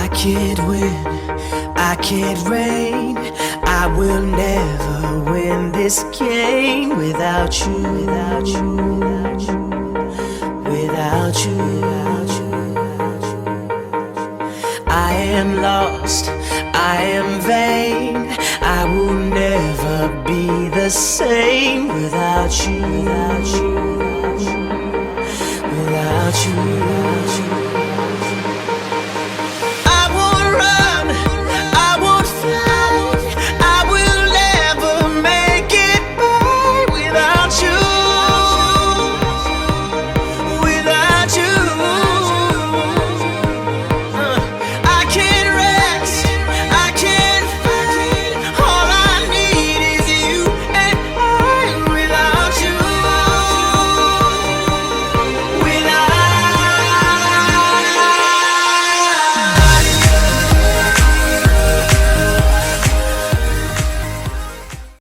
I can't win, I can't reign. I will never win this game without you, without you, without you, without you, without you. I am lost, I am vain. I will never be the same without you, without you, without you, without you, without you.